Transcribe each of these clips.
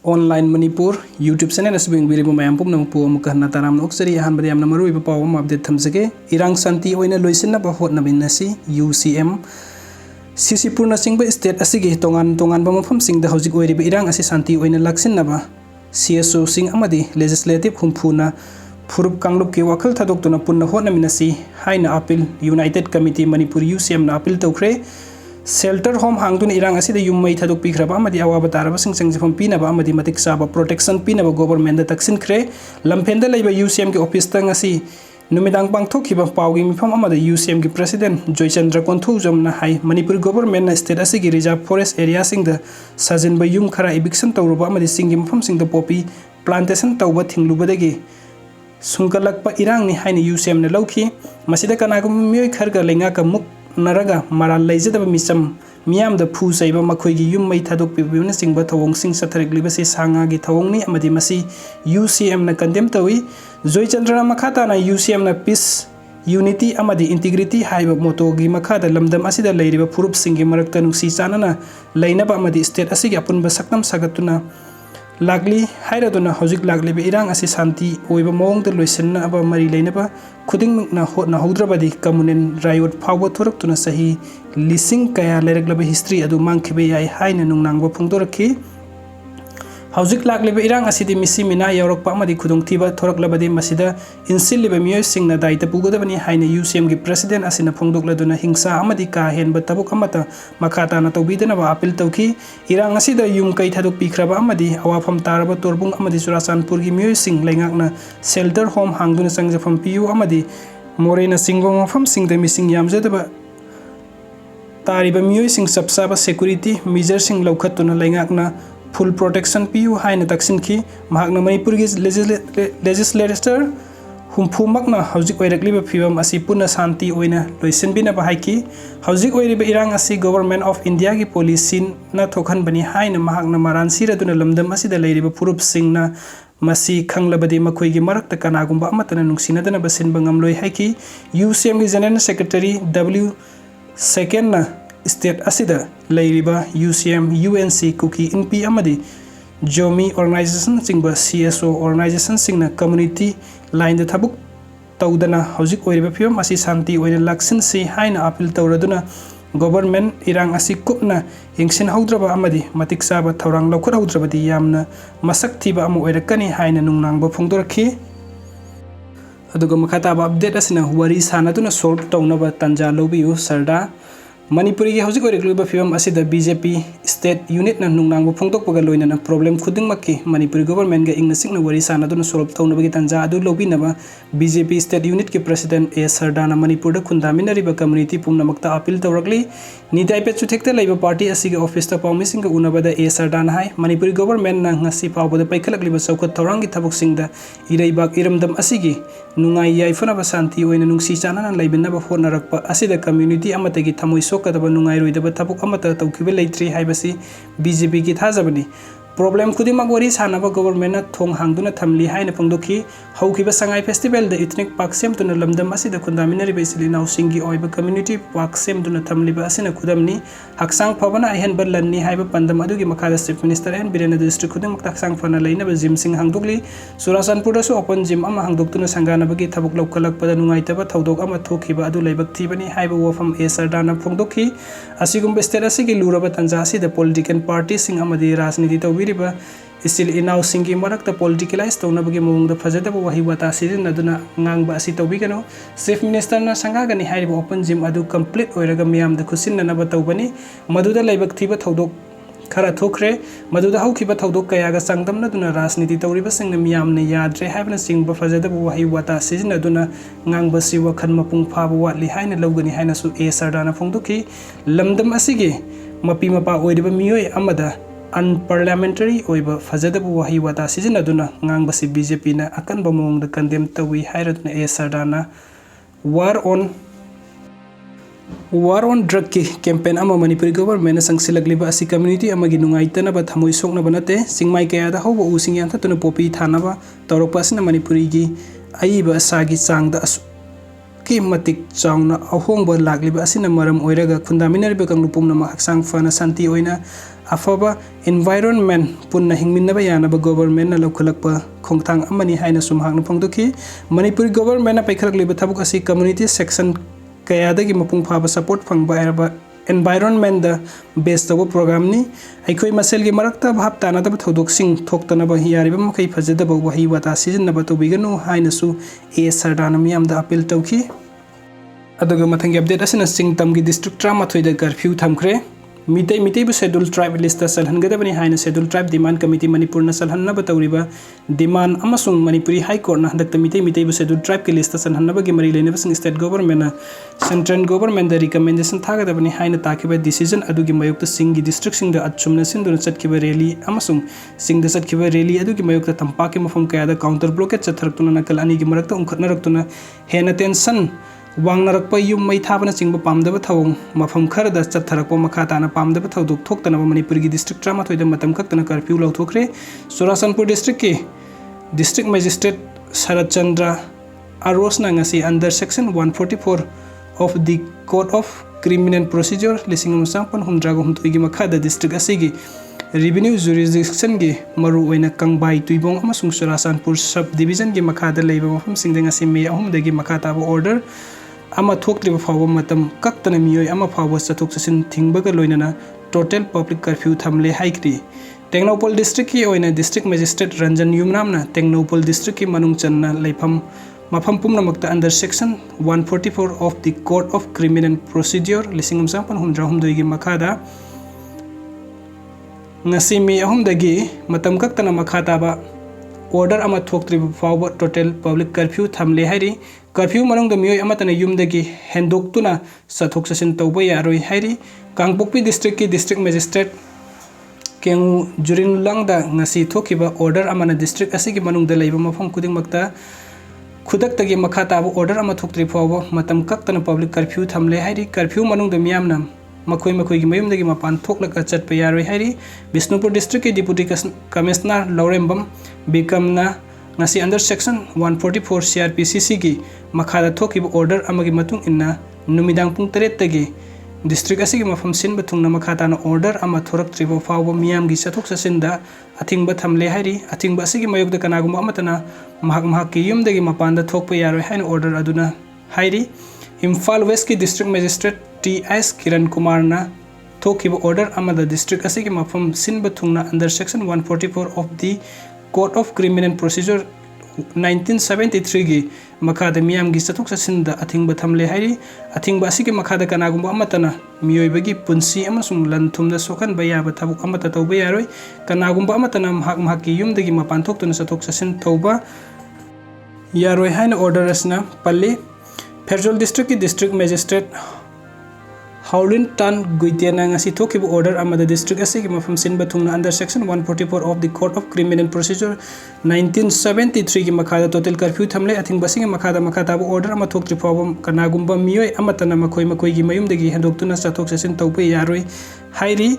Online Manipur YouTube channel asbing biri mayam pum nang po mukahna taram oksari ahan bari amna maru iba pawam update thamsake Erang Santi oina loisannaminnasi UCM Sisi purna singba state asigi tongan ba mafam singda hojik oiriba Erang asi Santi oina laksinnaba CSO sing amadi legislative humpuna Furup Kanglup ki wakal thadok tuna punna hotnaminasi haina appeal United Committee Manipur UCM na appeal tawkre Shelter home hangdun Erang asida yummai thadok pikraba amadi awaba taraba singfam pinaba amadi matik saba protection pinaba government da taksin kre lampenda leiba UCM ki office tang asi numidang pangthokiba pawgi mifam amada UCM ki president Joychandra Konthujam na hai Manipur government na state asigi reserve forest area singda sajinba yum khara eviction tawruba amadi singi mifam singda poppy plantation tawba thinglubadagi sungkalakpa Erang ni haina UCM na lawki masida kanagum miyoi kharga lenga ka muk naraga maral leijadaba misam miyam da phu saiba makhoi gi yum mai thadok pibina singba thawong sing satharik libasi sanga gi thawong ni amadi masi UCM na condemn tawi Joychandra makhata na UCM na peace unity amadi integrity haiba moto gi makhada lamdam asida leiriba furup singi marakta nuksi chanana leinaba amadi state asigi apunba saktam sagatuna Lagli hairaduna hojik lagli be Erang asi Santi oiba mawong da loisanna aba mari leinaba khuding na hodrabadi kamunen riot phawba thorak tuna sahi lising kaya leraglaba history adu mangkhibe yai haina nungnangba phungdorakhi hojik lagli be Erang asidi misi mina yaurokpa amadi khudungthiba thoraklabadi masida insilliba miyoi singna daita pugodabani haina UCM gi president asina phungdokladuna hingsa amadi ka henba tabuk amata makhata na tawbidana ba appeal tawki Erang asida yum kai thadok pikraba amadi awafam taraba torbung amadi Churachandpur gi miyoi sing leingakna shelter home hangduna sangjafam piu amadi morena singwang mafam singda mising yamjadaba tariba miyoi sing sabsaba security measure sing laukhatuna leingakna full protection piu haina taksin ki mahakna Manipur gi legislature humpumakna hojik oirakliba phibam asi puna Santi oina loisenbina ba haiki hojik oiriba Erang asi government of India gi policy na thokhan bani haina mahakna maran siraduna lamdam asida leiriba furup singna masi khanglabadi makhoi gi marakta kanagumba amatana nungsinadana basin bangamloi haiki UCM gi general secretary W second na state asida leiriba UCM UNC Kuki NP amadi Jomi organization singba CSO organization singna community line da thabuk tawdana hojik oiriba phibam asi Santi oina laksin si haina appeal tawraduna government Erang asi kupna yengsin haudraba amadi matik saba thorang lokhot haudrabadi yamna masak thiba amu oirakani haina nungnangba phongdorakhi aduga makhataba update asina wari sanaduna solve tawnaba tanja lobiu sarda Manipuri gi hojik oirakliba phibam asida BJP state unit na nungnangba phongdokpaga loinana problem khuding makki Manipuri government ga ingna sikna wari sanaduna solve tawnabagi tanja adu lobinaba BJP state unit ki president A Sardana Manipur da khundaminariba community pumnamakta appeal tawrakli nidai pe chuthekta leiba party asigi office ta pawmisinga unabada A Sardana hai Manipuri government na ngasi pawbada paikhalakliba chawkhat thawrangi thabuksingda ireibak iramdam asigi nungai yaifana Santi oina nungsi chanana leibinaba honarakpa asida community amatagi thamoi kadaba nungai roidaba thabuk amata tawkiba leitri haibasi BJP ki thajabani problem khudima wari sanaba government na thong hangduna thamli haina phongdokhi haukiba sangai festival da ethnic park semtuna lamdam asida khundaminari baisili naw singi oiba community park semtuna thamliba asina khudamni haksang phabana ahen ballanni haiba pandam adugi makhada chief minister and birena district khudam haksang phana leina ba gym sing hangdokli Churachandpur da so open gym ama hangdoktuna sangana bagi thabuk lokhalakpada nungaitaba thaudok ama thokhiba adu leibak thibani haiba wafam A Sardana phongdokhi asigumba state asigi luraba tanja asida political party sing amadi rajniti riba isil inaw singi marakta politicalize tawnabagi mawongda fajadaba wahi wata sirinaduna ngangba asi tawbigano chief minister na sangagani haiba open gym adu complete oiraga miyamda khusinnanaba tawbani maduda leibak thiba thaudok khara thokre maduda haukiba thaudok kayaga sangdamnaduna rajniti tawriba singna miyamna yadre haibna singba fajadaba wahi wata sirinaduna ngangba si wakhan mapung phaba watli haina lawgani haina su A Sardana phongdokhi lamdam asigi mapi mapa oiriba miyoi amada unparliamentary oiba fajadaba wahi wata sizinaduna ngangbasi BJP na akan bamong da condemn tawi hairatna A Sardana war on drug ki campaign ama Manipuri government na sangsilagliba asi community amagi nungaitana ba thamoi sokna banate singmai Kayada hawba using yan tatuna popi thanaba tawrokpa asina Manipuri gi aiba sagi changda ki matik changna ahongba lagliba asina maram oiraga khundaminariba kanglupumna ma haksang fana Santi oina अफब environment पुनः हिंगमिनबा यानबा government ना लौखलकपा खोंगथांग अमनी हाइना सुमहांगना फोंदोखी Manipur government ना पैखलकलिबा थबुक असी community section कयादगी मपुंग फाबा support फंगबा एरबा environment दा base तब programme नि अखोई मसेल की मरक्ता भाप तानादब थौदोकसिंग थोक्तनबा यारिबा मखै फजदबा वही वाता सिजनबा तोबिगनु हाइनसु ए सरदारना मियामदा अपील तौखी अदुगा मथंगी अपडेट असना सिंगतम की डिस्ट्रिक्ट 13 दा कर्फ्यू थमख्रे मितै बु शेड्यूल ट्राइब लिस्ट सलहनगदबनी हाइना schedule tribe demand committee Manipur ना सलहननब तौरिबा डिमांड अमसुंग मणिपुरी हाई कोर्ट ना हदक्ता मितै बु शेड्यूल ट्राइब की लिस्ट सलहननबगी मरी लेनबसिंग स्टेट गवर्नमेंट ना सेंट्रल गवर्नमेंट दा रिकमेंडेशन थागदबनी हाइना ताकिबा डिसीजन अदुगी मयुक्ता सिंग की डिस्ट्रिक्ट सिंग दा अचुमना सिंदुन चटकिबा रैली अमसुंग सिंग दा चटकिबा रैली अदुगी मयुक्ता तंपाकी मफम कयादा काउंटर ब्लॉकेट चथरक्तुना नकल अनि की मरक्ता उंखतनरक्तुना हेना टेंशन वांगनरक्पा युम मै थाबना चिंगबा पामदबा थवंग मफम खरदा चथरक्पा मखा ताना पामदबा थौदुक थोक्तनबा मणिपुर की डिस्ट्रिक्ट 13 दा मतम खक्तना कर्फ्यू लौथोखरे सोरासनपुर डिस्ट्रिक्ट के डिस्ट्रिक्ट मजिस्ट्रेट शरद चंद्र आरोसना ngasi under section 144 of the code of criminal procedure लिसिंग मुसापन हुमद्रागो हुमतुगी मखादा डिस्ट्रिक्ट असिगी रेवेन्यू जुरिसडिक्शन की मरु ओइना कंबाई तुइबोंग अमसुंग सोरासनपुर सब डिवीजन की मखादा लेबा मफम सिंगदे ngasi मे 3 दगी मखा ताबा ऑर्डर अमा थोक्त्रिबा फावबा मतम कक्तना मियोय अमा फावबा चथोक चसिन थिंगबगा लोइनना टोटल पब्लिक कर्फ्यू थमले हाइक्री टेक्नोपोल डिस्ट्रिक्ट की ओइना डिस्ट्रिक्ट मजिस्ट्रेट रंजन युमनामना टेक्नोपोल डिस्ट्रिक्ट की मनुंग चन्ना लेफम मफम पुमनमक्ता under section 144 of the code of criminal procedure लिसिंग मुसापन हुमद्रा हुमदोइगी मखादा ngasi मे 3 दगी मतम कक्तना मखा ताबा ऑर्डर अमा थोक्त्रिबा फावबा टोटल पब्लिक कर्फ्यू थमले हाइरी कर्फ्यू मनुंग मियोय अमतना युमदगी हेंदोक्तुना सथोक ससिन तौबा यारोय हाइरी कांगपोकपी डिस्ट्रिक्ट की डिस्ट्रिक्ट मजिस्ट्रेट केंगु जुरिनलांगदा ngasi थोकिबा ऑर्डर अमना डिस्ट्रिक्ट असिगी मनुंगदा लेबा मफम खुदिंगमक्ता खुदक्तगी मखा ताबा ऑर्डर अमा थोक्त्रि फावबा मतम कक्तना पब्लिक कर्फ्यू थमले हाइरी कर्फ्यू मनुंगदा मियामना मखोई मखोई मयुमदगी मपान थोक्लका चटपा यारोय हाइरी बिष्णुपुर डिस्ट्रिक्ट की डिप्यूटी कमिश्नर लौरेंबम बिकमना ngasi अंडर सेक्शन 144 CRPCC की मखादा थोकिबा ऑर्डर अमगी मतुंग इन्ना नुमिदांग पुंग 3 तगी डिस्ट्रिक्ट असिगी मफम सिनबा थुंगना मखाताना ऑर्डर अमा थोरक्त्रिबा फावबा मियामगी चथोक चसिनदा अथिंगबा थमले हाइरी अथिंगबा असिगी मयुक्ता कनागुंबा अमतना महक महक युमदगी मपानदा थोकपा यारोय हाइन ऑर्डर अदुना हाइरी इम्फाल वेस्ट की district magistrate TS Kiran Kumar ना थोकिबा ऑर्डर अमदा डिस्ट्रिक्ट असिगी मफम सिनबा थुंगना under section 144 of the code of criminal procedure 1973 की मखादा मियामगी चथोक चसिनदा अथिंगबा थमले हाइरी अथिंगबा असिगी मखादा कनागुंबा अमतना मियोइबगी पुंसी अमसुंग लनथुमदा सोखन बयाबा थबुक अमता तौबा यारोय कनागुंबा अमतना महक महकी युमदगी मपान थोक्तुना चथोक चसिन तौबा यारोय हाइन ऑर्डर असना पल्ली फेरजोल डिस्ट्रिक्ट की डिस्ट्रिक्ट मजिस्ट्रेट हाउलिन टान गुइतेना ngasi थोकिबा ऑर्डर अमदा डिस्ट्रिक्ट असिगी मफम सिनबा थुंगना under section 144 of the code of criminal procedure 1973 की मखादा टोटल कर्फ्यू थमले अथिंगबसिंग मखादा मखाताबा ऑर्डर अमा थोक्त्रि फावबा कनागुंबा मियोय अमतना मखोई मखोईगी मयुमदगी हेंदोक्तुना चथोक चसिन तौबा यारोय हाइरी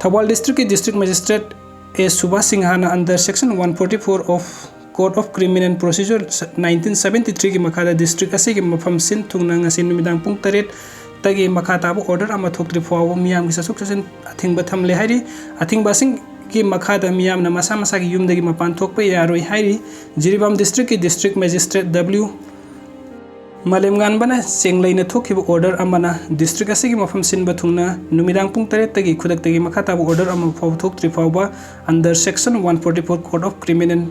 थौबाल डिस्ट्रिक्ट की डिस्ट्रिक्ट मजिस्ट्रेट ए सुभाष सिंहाना under section 144 of code of criminal procedure 1973 की मखादा डिस्ट्रिक्ट असिगी मफम सिन थुंगना ngasi नुमिदांग पुंग 3 तगी मखा ताबा ऑर्डर अमा थोक्त्रि फावबा मियामगी चथोक चसिन अथिंगबा थमले हाइरी अथिंगबासिंग की मखादा मियामना मसा मसा की युमदगी मपान थोकपा यारोय हाइरी जिरीबाम डिस्ट्रिक्ट की डिस्ट्रिक्ट मजिस्ट्रेट W मालेमगानबना सेंगलैना थोकिबा ऑर्डर अमना डिस्ट्रिक्ट असिगी मफम सिनबा थुंगना नुमिदांग पुंग 3 तगी खुदक्तगी मखा ताबा ऑर्डर अमा फाव थोक्त्रि फावबा under section 144 code of criminal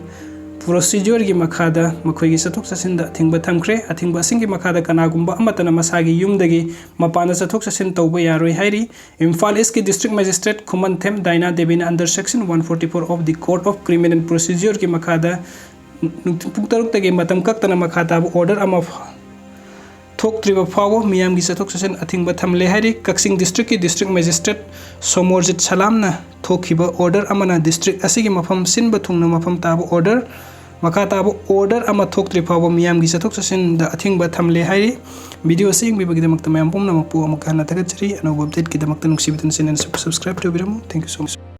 procedure की मखादा मखोई चथोक चसिनदा अथिंगबा थमख्रे अथिंगबा सिंगी मखादा कनागुंबा अमतना मसागी युमदगी मपाना चथोक चसिन तौबा यारोय हाइरी इम्फाल ईस्ट की district magistrate Khumanthem Diana देवीना under section 144 of the code of criminal procedure की मखादा पुंग 3 तगी मतम कक्तना मखाताबा ऑर्डर अमा थोक्त्रिबा फावो मियामगी चथोक चसिन अथिंगबा थमले हाइरी कक्सिंग डिस्ट्रिक्ट की डिस्ट्रिक्ट मजिस्ट्रेट सोमोरजित सलामना थोकिबा ऑर्डर अमना डिस्ट्रिक्ट असिगी मफम सिनबा थुंगना मफम ताबा ऑर्डर मखा ताबा ऑर्डर अमा थोक्त्रि फावबा मियामगी चथोक चसिन दा अथिंगबा थमले हाइरी वीडियो सिंग बिबगिदमक्ता मयाम पुमनमक पु अमक हना तगचरी अनोब अपडेट किदमक्ता नुक्सिबितन चैनल सब्सक्राइब तौबिरमु थैंक यू सो मच।